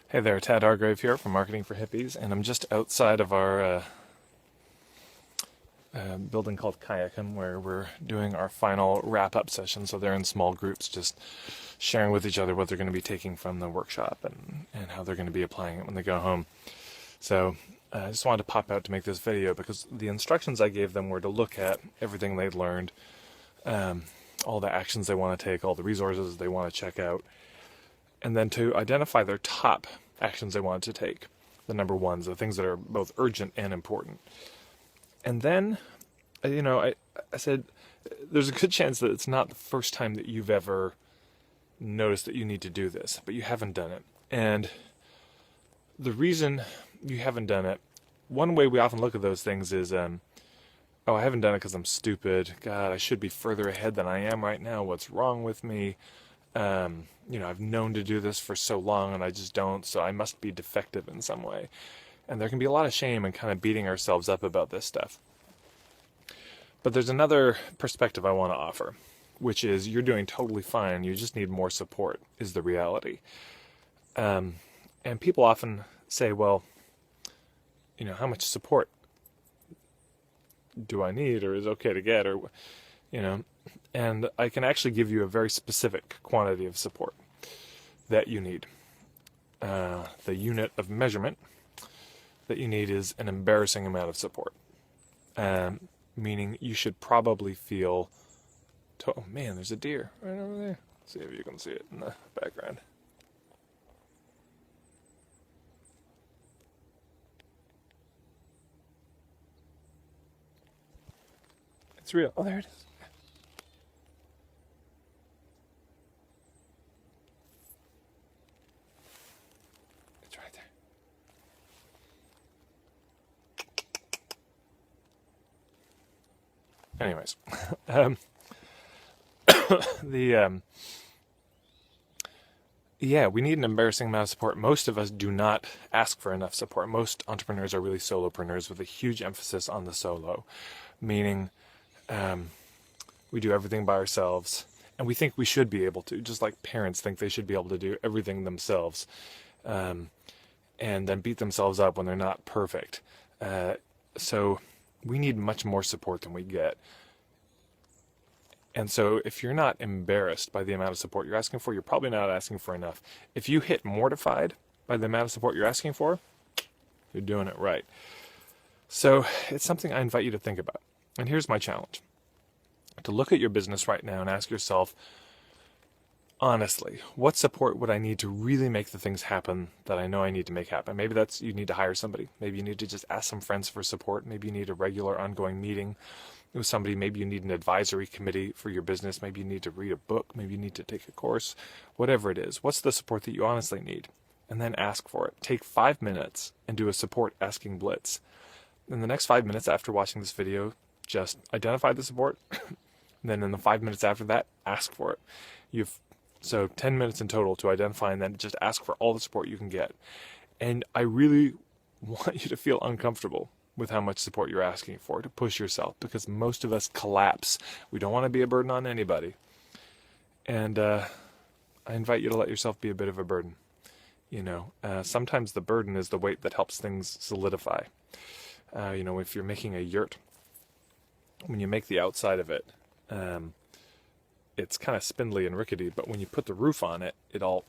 Hey there, Tad Hargrave here from Marketing for Hippies, and I'm just outside of our building called Kayakim, where we're doing our final wrap-up session. So they're in small groups, just sharing with each other what they're going to be taking from the workshop and how they're going to be applying it when they go home. So I just wanted to pop out to make this video because the instructions I gave them were to look at everything they'd learned, all the actions they want to take, all the resources they want to check out, and then to identify their top actions they wanted to take, the number ones, the things that are both urgent and important. And then, I said, there's a good chance that it's not the first time that you've ever noticed that you need to do this, but you haven't done it. And the reason you haven't done it, one way we often look at those things is, I haven't done it because I'm stupid. God, I should be further ahead than I am right now. What's wrong with me? I've known to do this for so long and I just don't, so I must be defective in some way. And there can be a lot of shame and kind of beating ourselves up about this stuff. But there's another perspective I want to offer, which is you're doing totally fine. You just need more support, is the reality. And people often say, well, how much support do I need or is okay to get, or, and I can actually give you a very specific quantity of support that you need. The unit of measurement that you need is an embarrassing amount of support. Meaning you should probably feel, oh man, there's a deer right over there. See if you can see it in the background. It's real. Oh, there it is. It's right there. Anyways, we need an embarrassing amount of support. Most of us do not ask for enough support. Most entrepreneurs are really solopreneurs with a huge emphasis on the solo, meaning we do everything by ourselves, and we think we should be able to, just like parents think they should be able to do everything themselves, and then beat themselves up when they're not perfect. So we need much more support than we get. And so if you're not embarrassed by the amount of support you're asking for, you're probably not asking for enough. If you hit mortified by the amount of support you're asking for, you're doing it right. So it's something I invite you to think about. And here's my challenge. To look at your business right now and ask yourself, honestly, what support would I need to really make the things happen that I know I need to make happen? Maybe that's you need to hire somebody. Maybe you need to just ask some friends for support. Maybe you need a regular ongoing meeting with somebody. Maybe you need an advisory committee for your business. Maybe you need to read a book. Maybe you need to take a course. Whatever it is, what's the support that you honestly need? And then ask for it. Take 5 minutes and do a support asking blitz. In the next 5 minutes after watching this video, just identify the support. And then in the 5 minutes after that, ask for it. So 10 minutes in total to identify, and then just ask for all the support you can get. And I really want you to feel uncomfortable with how much support you're asking for, to push yourself, because most of us collapse. We don't want to be a burden on anybody. And I invite you to let yourself be a bit of a burden. Sometimes the burden is the weight that helps things solidify. If you're making a yurt, when you make the outside of it, it's kind of spindly and rickety, but when you put the roof on it, it all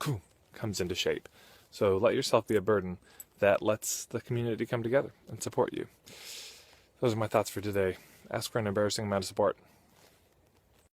comes into shape. So let yourself be a burden that lets the community come together and support you. Those are my thoughts for today. Ask for an embarrassing amount of support.